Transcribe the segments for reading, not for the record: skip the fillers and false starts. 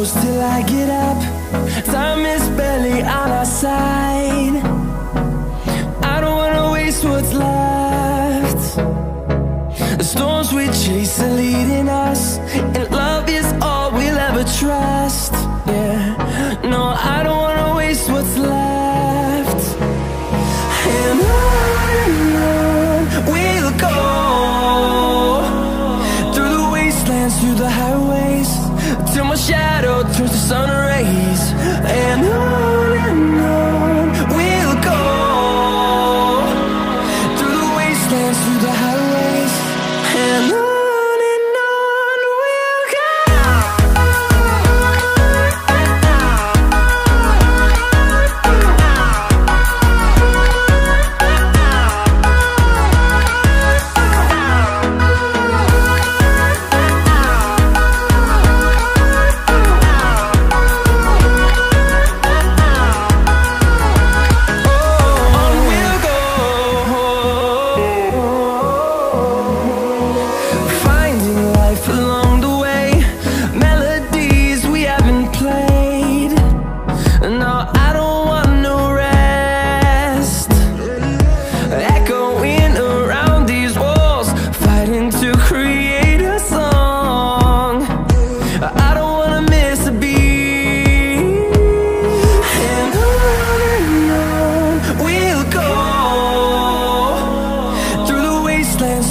close till I get up. Time is barely on our side. I don't wanna waste what's left. The storms we chase are leading us, and love is all we'll ever trust. Yeah, no, I don't wanna waste what's left. And on we'll go, through the wastelands, through the highways, till my shadow turns to sun rays. And on we'll go, through the wastelands, through the highways, and on we'll go.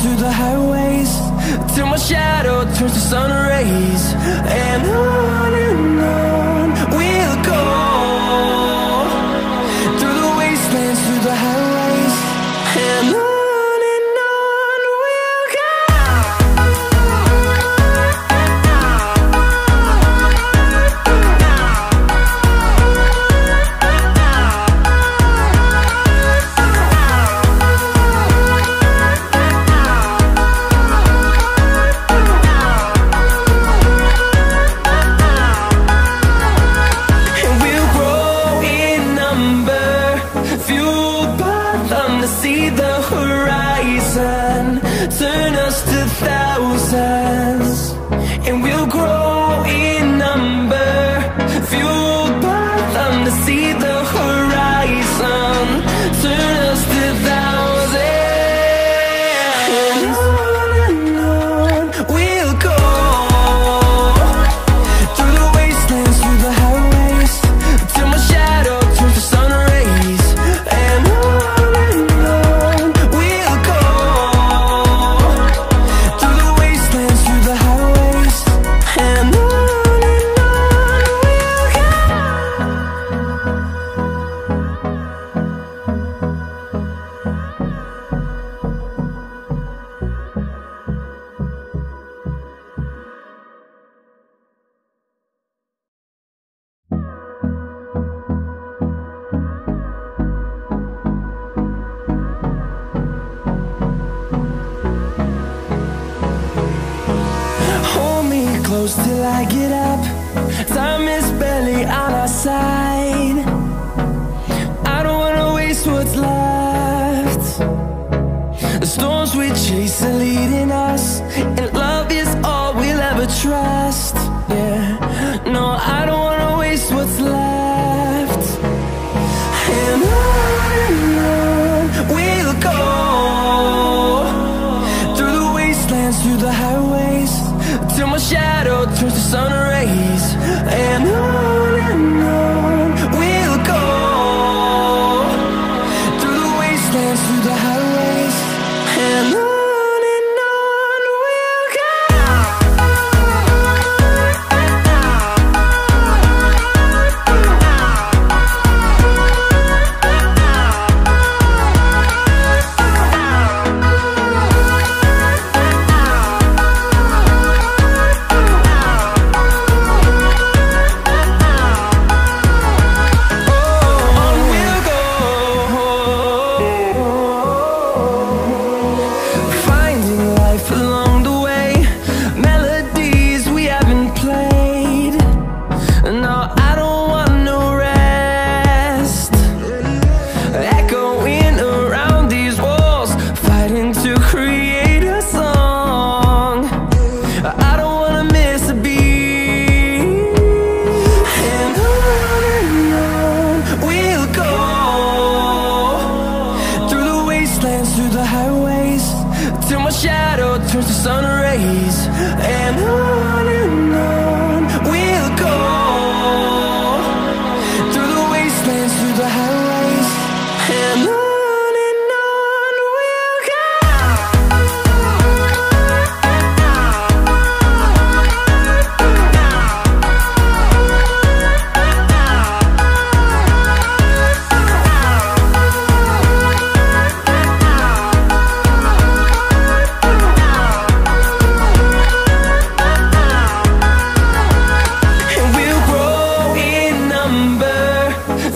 Through the highways, till my shadow turns to sun rays. And on we'll go, through the wastelands, through the highways, and on we'll go. See the horizon, turn us to thousands, and we'll grow in number, fueled by them. To see the horizon, turn us to thousands, and on we'll go, through the wastelands, through the highways, till my shadow turns to sun rays. And close till I get up. Time is barely on our side. I don't wanna waste what's left. The storms we chase are leading us, and love is all we'll ever trust. Yeah, no, I don't wanna waste what's left. And on we'll go, through the wastelands, through the highways, till my shadow turns to sun rays. And on we'll go, through the wastelands, through the highways, and on we'll go.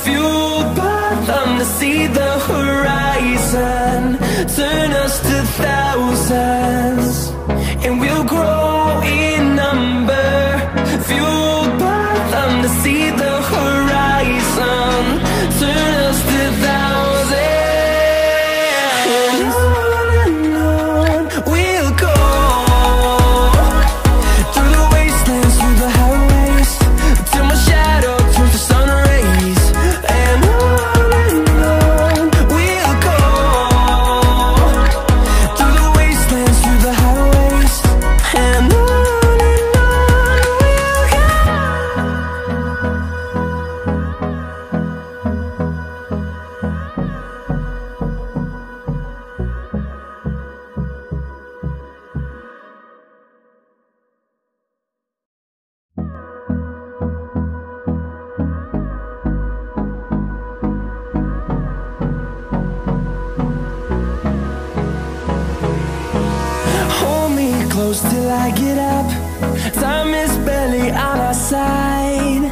fueled by them to see the horizon, turn us to thousands, and we'll grow in number. Fueled by them to see the horizon, turn us to thousands, and on we'll go, through the wastelands, through the highways, till my shadow turns to sun rays. And on we'll go, through the wastelands, through the highways, and on we'll go. Hold me close till I get up. Time is barely on our side.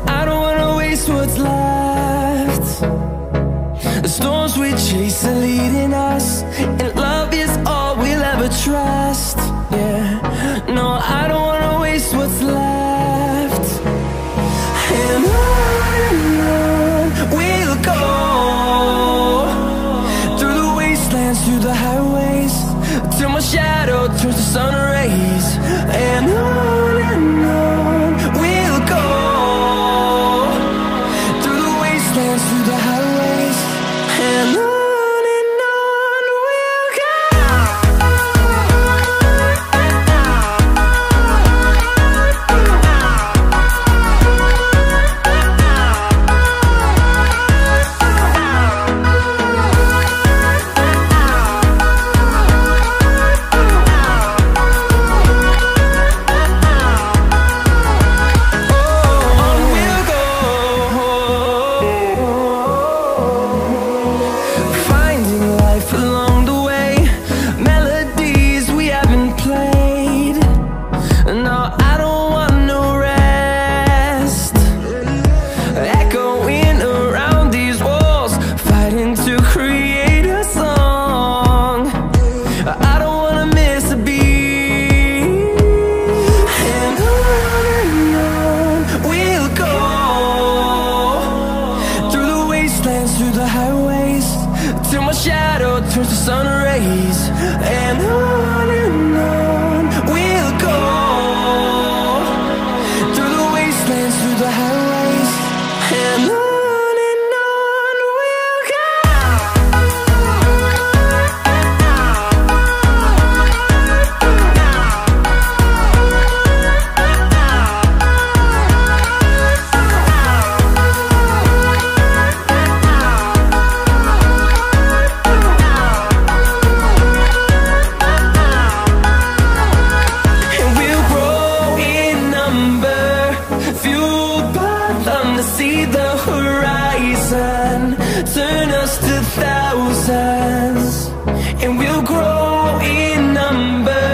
I don't wanna waste what's left. The storms we chase are leading us, and love is all we'll ever trust. Yeah, no, I don't wanna waste what's left. And on we'll go, through the wastelands, through the highways, till my shadow turns to sun rays. And on we'll go, through the wastelands, through the highways, and on we'll go. Finding life along the way, melodies we haven't played. No, I don't want no rest. Echoing around these walls, fighting to create a song. I don't wanna miss a beat. And on we'll go, through the wastelands, through the highways, till my shadow turns to sun rays. And on we'll go, through the wastelands, through the highways, and on we'll go. And we'll grow in number, fueled by them to see the horizon, turn us to thousands, and we'll grow in number,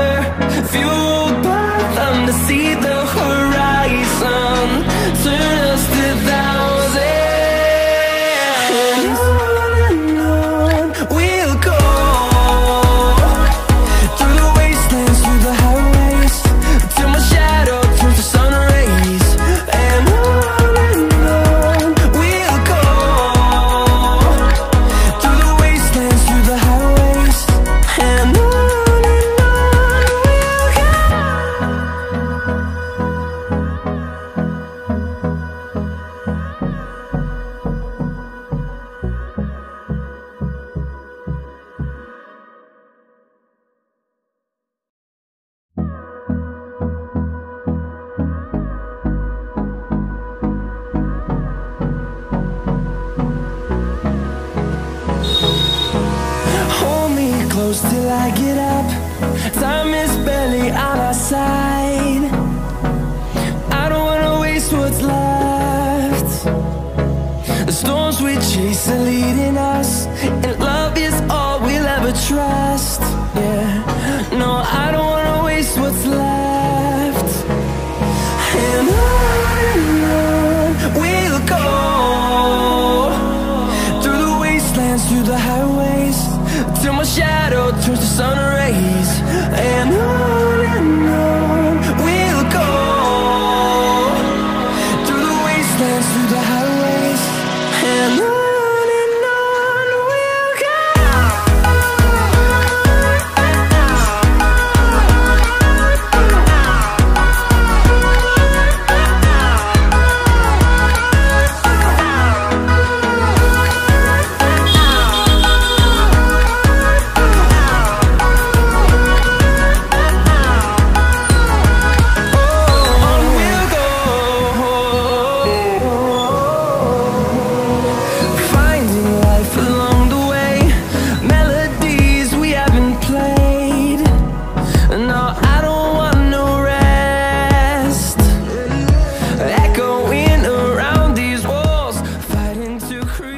fueled by them to see the horizon, turn us to thousands, and on we'll go, through the wastelands, through the highways, till my shadow turns to sun rays. And on we'll go, through the wastelands, through the highways, and on we'll go. Hold me close till I get up. Time is barely on our side. I don't wanna waste what's left. The storms we chase are leading us, and love is all we'll ever trust. Yeah, no, I don't wanna waste what's left. And on we'll go, to creep.